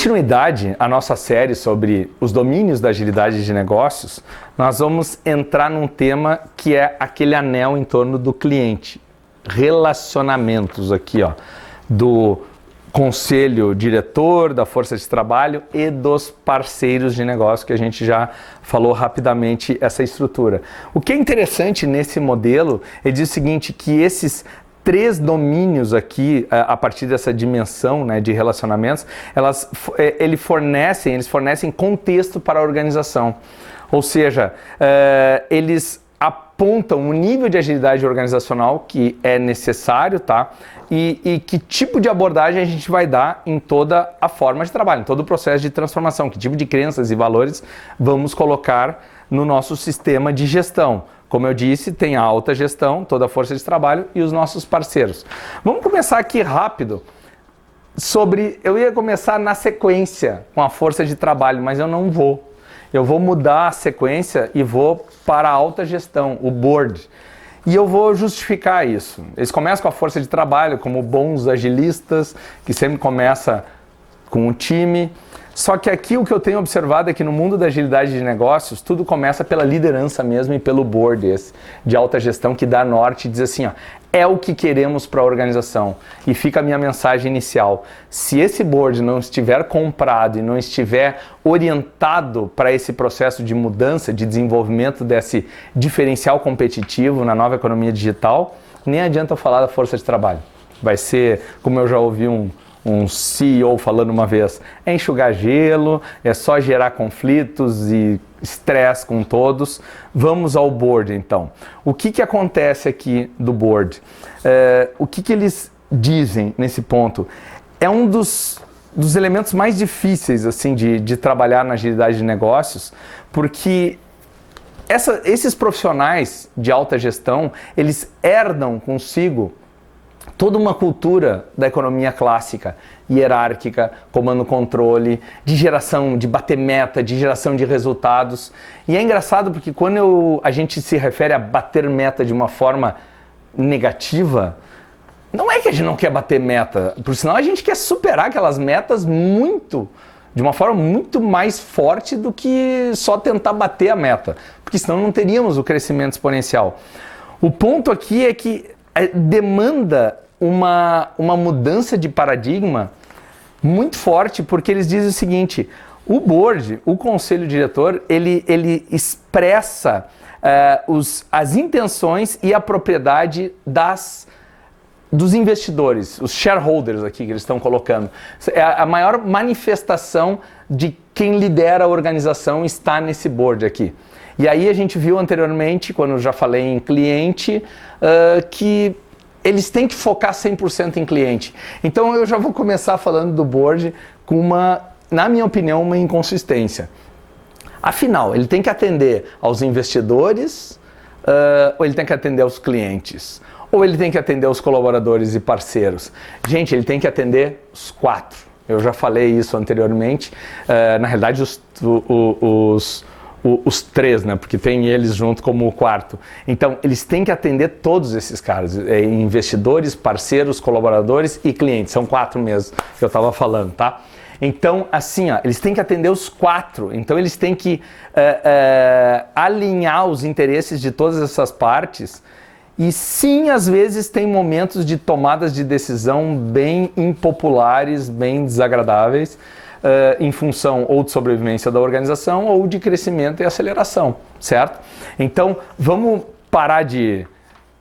continuidade à nossa série sobre os domínios da agilidade de negócios, nós vamos entrar num tema que é aquele anel em torno do cliente. Relacionamentos aqui, ó, do conselho diretor, da força de trabalho e dos parceiros de negócio, que a gente já falou rapidamente essa estrutura. O que é interessante nesse modelo é dizer o seguinte, que esses três domínios aqui, a partir dessa dimensão, né, de relacionamentos, eles fornecem contexto para a organização. Ou seja, eles apontam o nível de agilidade organizacional que é necessário, tá? E que tipo de abordagem a gente vai dar em toda a forma de trabalho, em todo o processo de transformação, que tipo de crenças e valores vamos colocar no nosso sistema de gestão. Como eu disse, tem a alta gestão, toda a força de trabalho e os nossos parceiros. Vamos começar aqui rápido eu ia começar na sequência com a força de trabalho, mas eu não vou. Eu vou mudar a sequência e vou para a alta gestão, o board. E eu vou justificar isso. Eles começam com a força de trabalho, como bons agilistas, que sempre começa com o time. Só que aqui o que eu tenho observado é que no mundo da agilidade de negócios, tudo começa pela liderança mesmo e pelo board esse, de alta gestão, que dá norte e diz assim, ó, é o que queremos para a organização. E fica a minha mensagem inicial. Se esse board não estiver comprado e não estiver orientado para esse processo de mudança, de desenvolvimento desse diferencial competitivo na nova economia digital, nem adianta eu falar da força de trabalho. Vai ser, como eu já ouvi um CEO falando uma vez, é enxugar gelo, é só gerar conflitos e estresse com todos. Vamos ao board, então. O que acontece aqui do board? O que eles dizem nesse ponto? É um dos elementos mais difíceis assim, de trabalhar na agilidade de negócios, porque esses profissionais de alta gestão, eles herdam consigo toda uma cultura da economia clássica, hierárquica, comando-controle, de geração, de bater meta, de geração de resultados. E é engraçado porque quando a gente se refere a bater meta de uma forma negativa, não é que a gente não quer bater meta, por sinal a gente quer superar aquelas metas de uma forma muito mais forte do que só tentar bater a meta, porque senão não teríamos o crescimento exponencial. O ponto aqui é que demanda uma mudança de paradigma muito forte, porque eles dizem o seguinte, o board, o conselho diretor, ele expressa as intenções e a propriedade dos investidores, os shareholders aqui que eles estão colocando. É a maior manifestação de quem lidera a organização está nesse board aqui. E aí a gente viu anteriormente, quando eu já falei em cliente, que eles têm que focar 100% em cliente. Então eu já vou começar falando do board com na minha opinião, uma inconsistência. Afinal, ele tem que atender aos investidores ou ele tem que atender aos clientes? Ou ele tem que atender aos colaboradores e parceiros? Gente, ele tem que atender os quatro. Eu já falei isso anteriormente. Na realidade, os três, né? Porque tem eles junto como o quarto. Então, eles têm que atender todos esses caras. Investidores, parceiros, colaboradores e clientes. São quatro mesmo que eu estava falando, tá? Então, assim, ó, eles têm que atender os quatro. Então, eles têm que alinhar os interesses de todas essas partes. E sim, às vezes tem momentos de tomadas de decisão bem impopulares, bem desagradáveis, em função ou de sobrevivência da organização ou de crescimento e aceleração, certo? Então, vamos parar de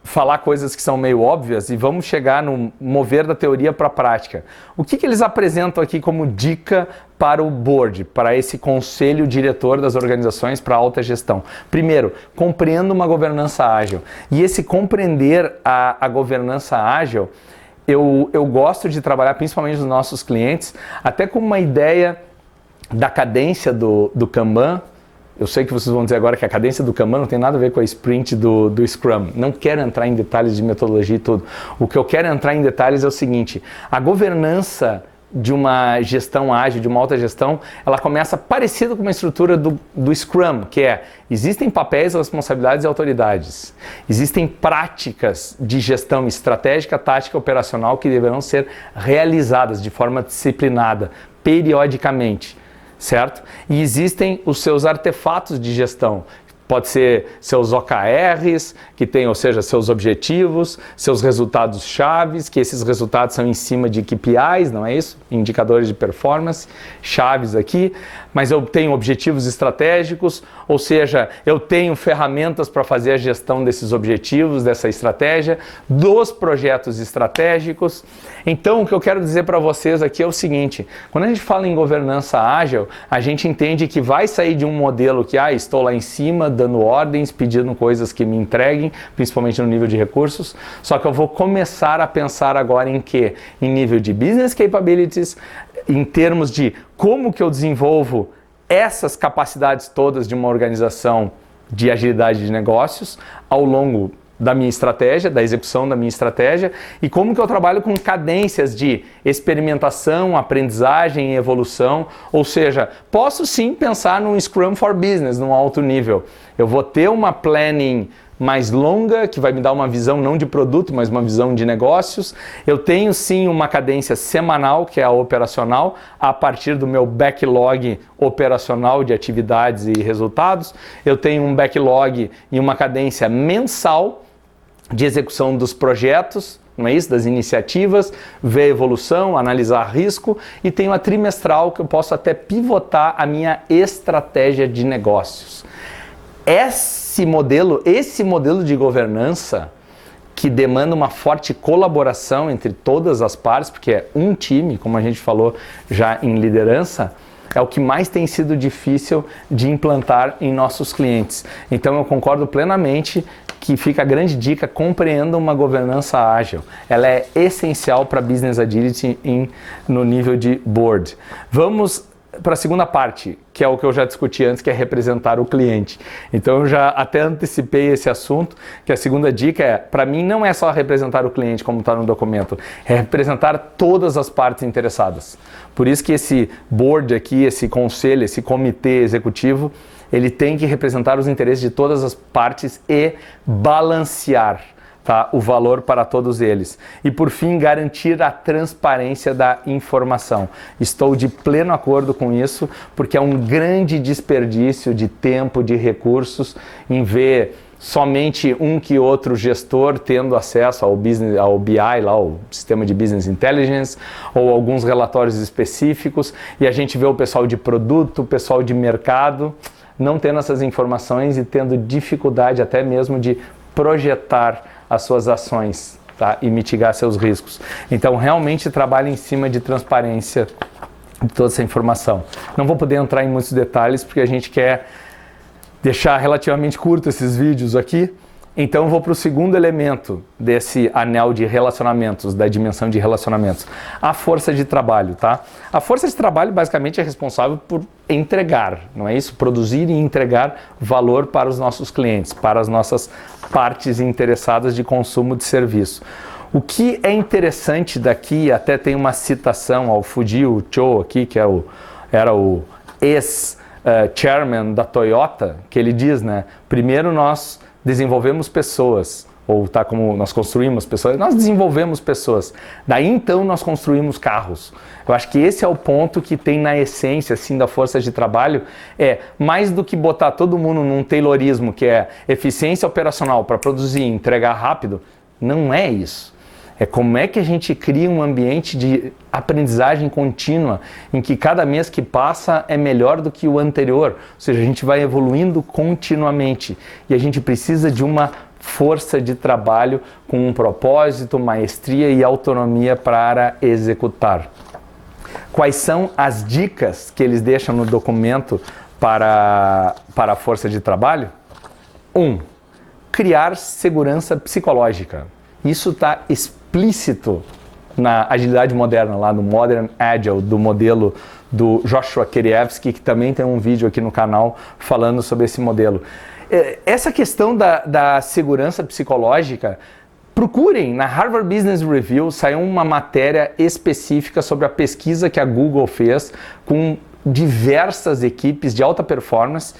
falar coisas que são meio óbvias e vamos chegar no mover da teoria para a prática. O que eles apresentam aqui como dica para o board, para esse conselho diretor das organizações para alta gestão? Primeiro, compreenda uma governança ágil. E esse compreender a governança ágil, eu gosto de trabalhar, principalmente nos nossos clientes, até com uma ideia da cadência do Kanban. Eu sei que vocês vão dizer agora que a cadência do Kanban não tem nada a ver com a sprint do Scrum. Não quero entrar em detalhes de metodologia e tudo. O que eu quero entrar em detalhes é o seguinte: a governança de uma gestão ágil, de uma alta gestão, ela começa parecida com uma estrutura do Scrum, que é, existem papéis, responsabilidades e autoridades. Existem práticas de gestão estratégica, tática e operacional que deverão ser realizadas de forma disciplinada, periodicamente, certo? E existem os seus artefatos de gestão. Pode ser seus OKRs, que tem, ou seja, seus objetivos, seus resultados chaves, que esses resultados são em cima de KPIs, não é isso? Indicadores de performance, chaves aqui. Mas eu tenho objetivos estratégicos, ou seja, eu tenho ferramentas para fazer a gestão desses objetivos, dessa estratégia, dos projetos estratégicos. Então, o que eu quero dizer para vocês aqui é o seguinte, quando a gente fala em governança ágil, a gente entende que vai sair de um modelo que, estou lá em cima, dando ordens, pedindo coisas que me entreguem, principalmente no nível de recursos, só que eu vou começar a pensar agora em quê? Em nível de business capabilities, em termos de como que eu desenvolvo essas capacidades todas de uma organização de agilidade de negócios ao longo da minha estratégia, da execução da minha estratégia, e como que eu trabalho com cadências de experimentação, aprendizagem e evolução, ou seja, posso sim pensar num Scrum for Business, num alto nível. Eu vou ter uma planning mais longa, que vai me dar uma visão não de produto, mas uma visão de negócios. Eu tenho sim uma cadência semanal, que é a operacional, a partir do meu backlog operacional de atividades e resultados. Eu tenho um backlog e uma cadência mensal de execução dos projetos, não é isso? Das iniciativas, ver a evolução, analisar risco, e tenho a trimestral que eu posso até pivotar a minha estratégia de negócios. Esse modelo de governança que demanda uma forte colaboração entre todas as partes, porque é um time, como a gente falou já em liderança, é o que mais tem sido difícil de implantar em nossos clientes. Então eu concordo plenamente que fica a grande dica, compreenda uma governança ágil. Ela é essencial para Business Agility no nível de board. Vamos para a segunda parte, que é o que eu já discuti antes, que é representar o cliente. Então eu já até antecipei esse assunto, que a segunda dica é, para mim não é só representar o cliente como está no documento, é representar todas as partes interessadas. Por isso que esse board aqui, esse conselho, esse comitê executivo, ele tem que representar os interesses de todas as partes e balancear, tá, o valor para todos eles. E por fim, garantir a transparência da informação. Estou de pleno acordo com isso, porque é um grande desperdício de tempo, de recursos, em ver somente um que outro gestor tendo acesso ao BI, lá, o Sistema de Business Intelligence, ou alguns relatórios específicos, e a gente vê o pessoal de produto, o pessoal de mercado, não tendo essas informações e tendo dificuldade até mesmo de projetar as suas ações, tá? E mitigar seus riscos. Então, realmente trabalhe em cima de transparência de toda essa informação. Não vou poder entrar em muitos detalhes porque a gente quer deixar relativamente curto esses vídeos aqui. Então, eu vou para o segundo elemento desse anel de relacionamentos, da dimensão de relacionamentos, a força de trabalho, tá? A força de trabalho basicamente é responsável por entregar, não é isso? Produzir e entregar valor para os nossos clientes, para as nossas partes interessadas de consumo de serviço. O que é interessante daqui, até tem uma citação ao Fujio Cho aqui, que era o ex-chairman da Toyota, que ele diz, né? Primeiro nós desenvolvemos pessoas, ou tá como nós construímos pessoas, nós desenvolvemos pessoas. Daí então nós construímos carros. Eu acho que esse é o ponto que tem na essência assim, da força de trabalho, é mais do que botar todo mundo num taylorismo, que é eficiência operacional para produzir e entregar rápido, não é isso. É como é que a gente cria um ambiente de aprendizagem contínua, em que cada mês que passa é melhor do que o anterior. Ou seja, a gente vai evoluindo continuamente. E a gente precisa de uma força de trabalho com um propósito, maestria e autonomia para executar. Quais são as dicas que eles deixam no documento para a força de trabalho? 1. Criar segurança psicológica. Isso está explícito na agilidade moderna, lá no Modern Agile, do modelo do Joshua Kerievsky, que também tem um vídeo aqui no canal falando sobre esse modelo. Essa questão da segurança psicológica Procurem, na Harvard Business Review saiu uma matéria específica sobre a pesquisa que a Google fez com diversas equipes de alta performance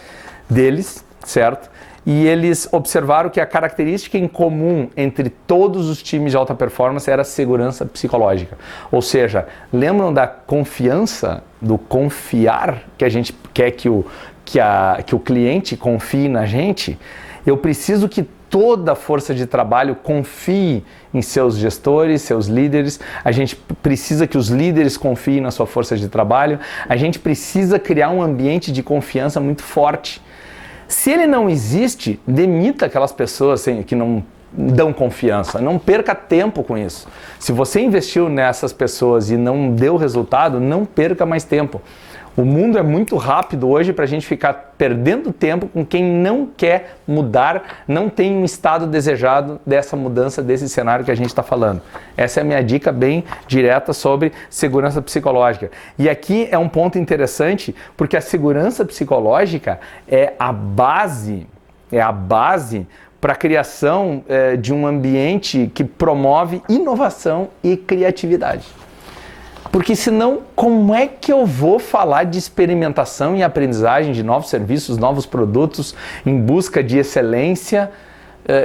deles, certo? E eles observaram que a característica em comum entre todos os times de alta performance era a segurança psicológica. Ou seja, lembram da confiança, do confiar, que a gente quer que o cliente confie na gente? Eu preciso que toda a força de trabalho confie em seus gestores, seus líderes. A gente precisa que os líderes confiem na sua força de trabalho. A gente precisa criar um ambiente de confiança muito forte. Se ele não existe, demita aquelas pessoas que não dão confiança. Não perca tempo com isso. Se você investiu nessas pessoas e não deu resultado, não perca mais tempo. O mundo é muito rápido hoje para a gente ficar perdendo tempo com quem não quer mudar, não tem um estado desejado dessa mudança, desse cenário que a gente está falando. Essa é a minha dica bem direta sobre segurança psicológica. E aqui é um ponto interessante, porque a segurança psicológica é a base para a criação de um ambiente que promove inovação e criatividade. Porque senão, como é que eu vou falar de experimentação e aprendizagem de novos serviços, novos produtos em busca de excelência?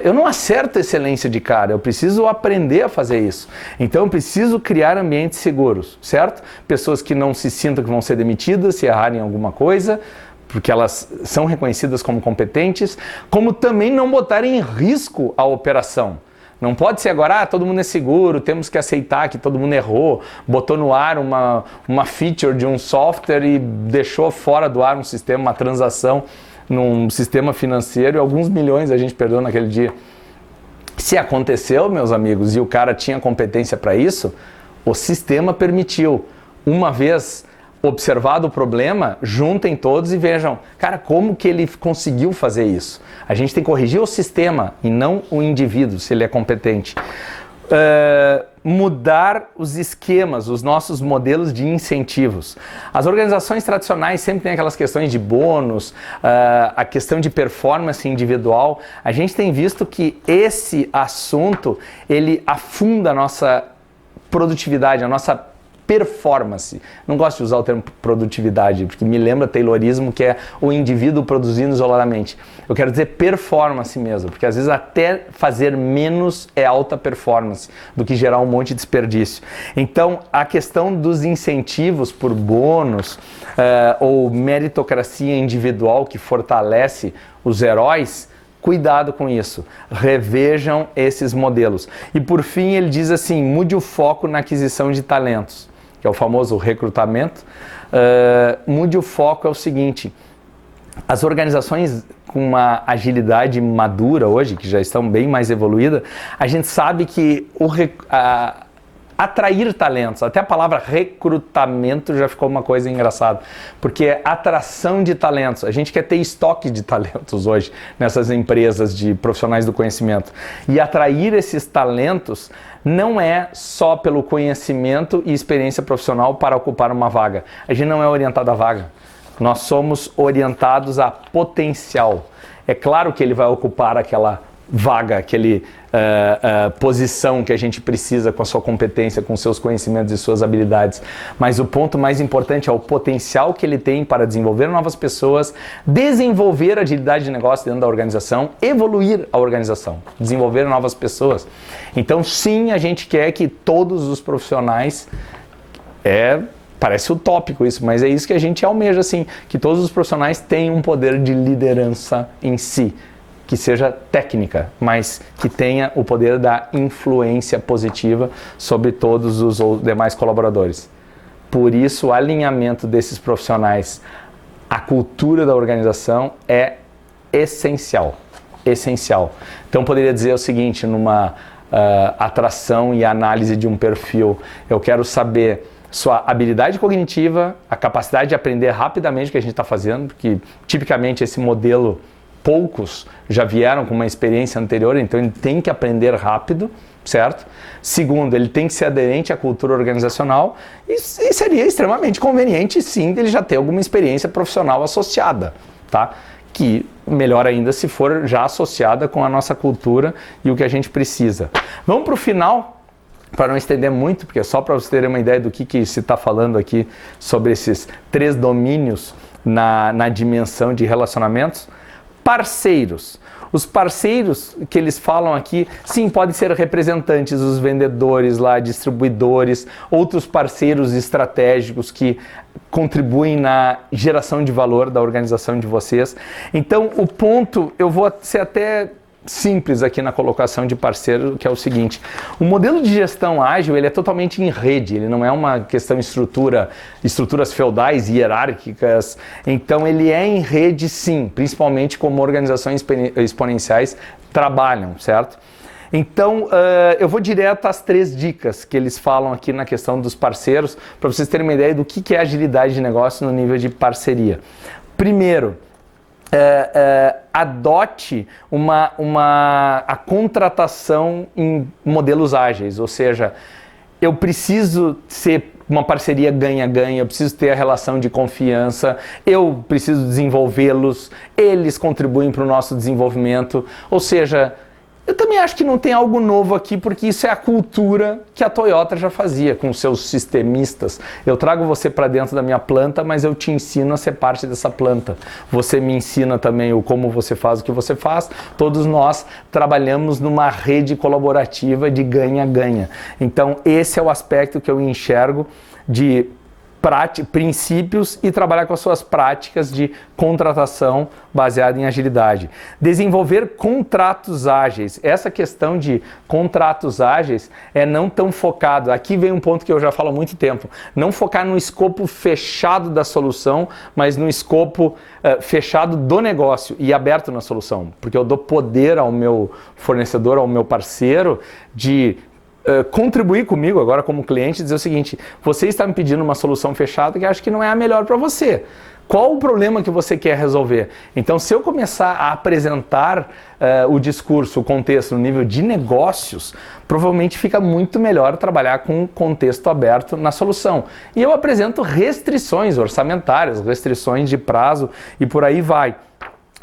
Eu não acerto excelência de cara, eu preciso aprender a fazer isso. Então eu preciso criar ambientes seguros, certo? Pessoas que não se sintam que vão ser demitidas se errarem alguma coisa, porque elas são reconhecidas como competentes, como também não botarem em risco a operação. Não pode ser agora, todo mundo é seguro, temos que aceitar que todo mundo errou, botou no ar uma feature de um software e deixou fora do ar um sistema, uma transação num sistema financeiro e alguns milhões a gente perdeu naquele dia. Se aconteceu, meus amigos, e o cara tinha competência para isso, o sistema permitiu. Uma vez observado o problema, juntem todos e vejam, cara, como que ele conseguiu fazer isso? A gente tem que corrigir o sistema e não o indivíduo, se ele é competente. Mudar os esquemas, os nossos modelos de incentivos. As organizações tradicionais sempre têm aquelas questões de bônus, a questão de performance individual. A gente tem visto que esse assunto, ele afunda a nossa produtividade, a nossa performance. Não gosto de usar o termo produtividade, porque me lembra Taylorismo, que é o indivíduo produzindo isoladamente. Eu quero dizer performance mesmo, porque às vezes até fazer menos é alta performance do que gerar um monte de desperdício. Então, a questão dos incentivos por bônus ou meritocracia individual que fortalece os heróis, cuidado com isso, revejam esses modelos. E por fim ele diz assim, mude o foco na aquisição de talentos, que é o famoso recrutamento. Mude o foco é o seguinte, as organizações com uma agilidade madura hoje, que já estão bem mais evoluídas, a gente sabe que atrair talentos, até a palavra recrutamento já ficou uma coisa engraçada, porque é atração de talentos. A gente quer ter estoque de talentos hoje nessas empresas de profissionais do conhecimento. E atrair esses talentos não é só pelo conhecimento e experiência profissional para ocupar uma vaga. A gente não é orientado à vaga. Nós somos orientados a potencial. É claro que ele vai ocupar aquela vaga, aquele posição que a gente precisa com a sua competência, com seus conhecimentos e suas habilidades. Mas o ponto mais importante é o potencial que ele tem para desenvolver novas pessoas, desenvolver agilidade de negócio dentro da organização, evoluir a organização, desenvolver novas pessoas. Então sim, a gente quer que todos os profissionais, parece utópico isso, mas é isso que a gente almeja, assim, que todos os profissionais tenham um poder de liderança em si, que seja técnica, mas que tenha o poder da influência positiva sobre todos os demais colaboradores. Por isso, o alinhamento desses profissionais à cultura da organização é essencial, essencial. Então, poderia dizer o seguinte, numa atração e análise de um perfil, eu quero saber sua habilidade cognitiva, a capacidade de aprender rapidamente o que a gente está fazendo, porque tipicamente esse modelo poucos já vieram com uma experiência anterior, então ele tem que aprender rápido, certo? Segundo, ele tem que ser aderente à cultura organizacional e seria extremamente conveniente, sim, ele já ter alguma experiência profissional associada, tá? que melhor ainda se for já associada com a nossa cultura e o que a gente precisa. Vamos para o final, para não estender muito, porque é só para vocês terem uma ideia do que se está falando aqui sobre esses 3 domínios na dimensão de relacionamentos. Parceiros. Os parceiros que eles falam aqui, sim, podem ser representantes, os vendedores lá, distribuidores, outros parceiros estratégicos que contribuem na geração de valor da organização de vocês. Então, o ponto, eu vou ser até simples aqui na colocação de parceiro, que é o seguinte: o modelo de gestão ágil, ele é totalmente em rede, ele não é uma questão de estruturas feudais e hierárquicas, então ele é em rede sim, principalmente como organizações exponenciais trabalham, certo? Então, eu vou direto às 3 dicas que eles falam aqui na questão dos parceiros, para vocês terem uma ideia do que é agilidade de negócio no nível de parceria. Primeiro, adote a contratação em modelos ágeis, ou seja, eu preciso ser uma parceria ganha-ganha, eu preciso ter a relação de confiança, eu preciso desenvolvê-los, eles contribuem para o nosso desenvolvimento, ou seja, eu também acho que não tem algo novo aqui, porque isso é a cultura que a Toyota já fazia com seus sistemistas. Eu trago você para dentro da minha planta, mas eu te ensino a ser parte dessa planta. Você me ensina também o como você faz o que você faz. Todos nós trabalhamos numa rede colaborativa de ganha-ganha. Então, esse é o aspecto que eu enxergo de princípios e trabalhar com as suas práticas de contratação baseada em agilidade. Desenvolver contratos ágeis. Essa questão de contratos ágeis é não tão focado. Aqui vem um ponto que eu já falo há muito tempo. Não focar no escopo fechado da solução, mas no escopo fechado do negócio e aberto na solução. Porque eu dou poder ao meu fornecedor, ao meu parceiro, de contribuir comigo agora como cliente e dizer o seguinte: você está me pedindo uma solução fechada que acho que não é a melhor para você. Qual o problema que você quer resolver? Então, se eu começar a apresentar o discurso, o contexto no nível de negócios, provavelmente fica muito melhor trabalhar com um contexto aberto na solução. E eu apresento restrições orçamentárias, restrições de prazo e por aí vai.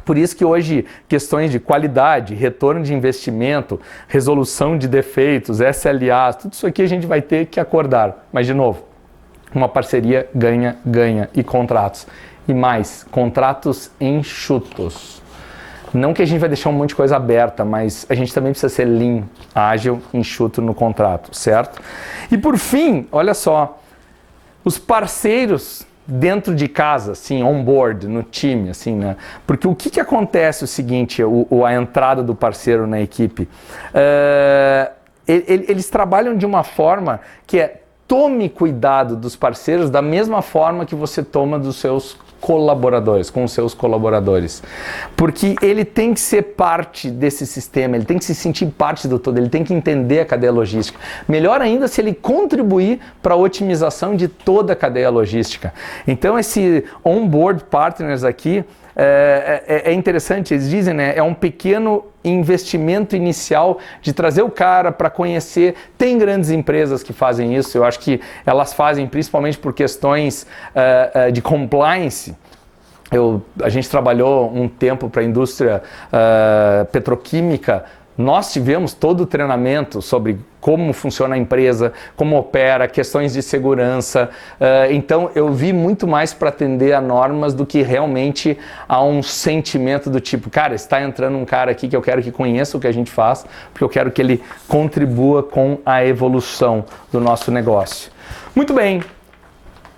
Por isso que hoje questões de qualidade, retorno de investimento, resolução de defeitos, SLAs, tudo isso aqui a gente vai ter que acordar. Mas, de novo, uma parceria ganha-ganha e contratos. E mais, contratos enxutos. Não que a gente vai deixar um monte de coisa aberta, mas a gente também precisa ser lean, ágil, enxuto no contrato, certo? E por fim, olha só, os parceiros dentro de casa, assim, on-board, no time, assim, né? Porque o que acontece é o seguinte, a entrada do parceiro na equipe, eles trabalham de uma forma que tome cuidado dos parceiros da mesma forma que você toma dos seus colaboradores, com os seus colaboradores. Porque ele tem que ser parte desse sistema, ele tem que se sentir parte do todo, ele tem que entender a cadeia logística. Melhor ainda se ele contribuir para a otimização de toda a cadeia logística. Então, esse on-board partners aqui é interessante, eles dizem, né? É um pequeno investimento inicial de trazer o cara para conhecer. Tem grandes empresas que fazem isso, eu acho que elas fazem principalmente por questões de compliance. A gente trabalhou um tempo para a indústria petroquímica. Nós tivemos todo o treinamento sobre como funciona a empresa, como opera, questões de segurança. Então, eu vi muito mais para atender a normas do que realmente a um sentimento do tipo, cara, está entrando um cara aqui que eu quero que conheça o que a gente faz, porque eu quero que ele contribua com a evolução do nosso negócio. Muito bem,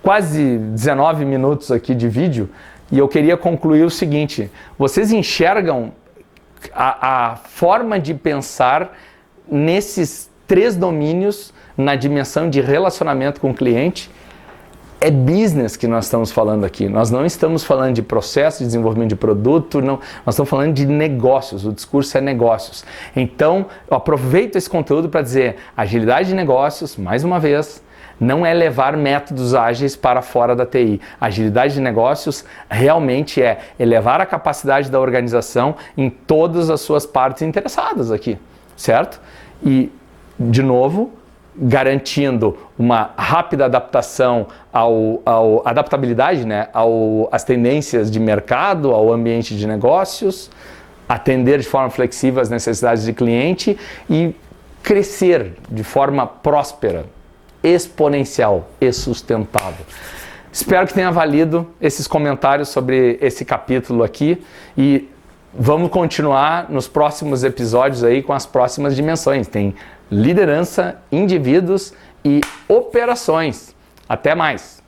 quase 19 minutos aqui de vídeo e eu queria concluir o seguinte: vocês enxergam a forma de pensar nesses 3 domínios na dimensão de relacionamento com o cliente? É business que nós estamos falando aqui. Nós não estamos falando de processo de desenvolvimento de produto, não. Nós estamos falando de negócios. O discurso é negócios. Então, eu aproveito esse conteúdo para dizer: agilidade de negócios, mais uma vez, não é levar métodos ágeis para fora da TI. Agilidade de negócios realmente é elevar a capacidade da organização em todas as suas partes interessadas aqui, certo? E, de novo, garantindo uma rápida adaptação adaptabilidade, né, às tendências de mercado, ao ambiente de negócios, atender de forma flexível às necessidades de cliente e crescer de forma próspera, exponencial e sustentável. Espero que tenha valido esses comentários sobre esse capítulo aqui e vamos continuar nos próximos episódios aí com as próximas dimensões. Tem liderança, indivíduos e operações. Até mais!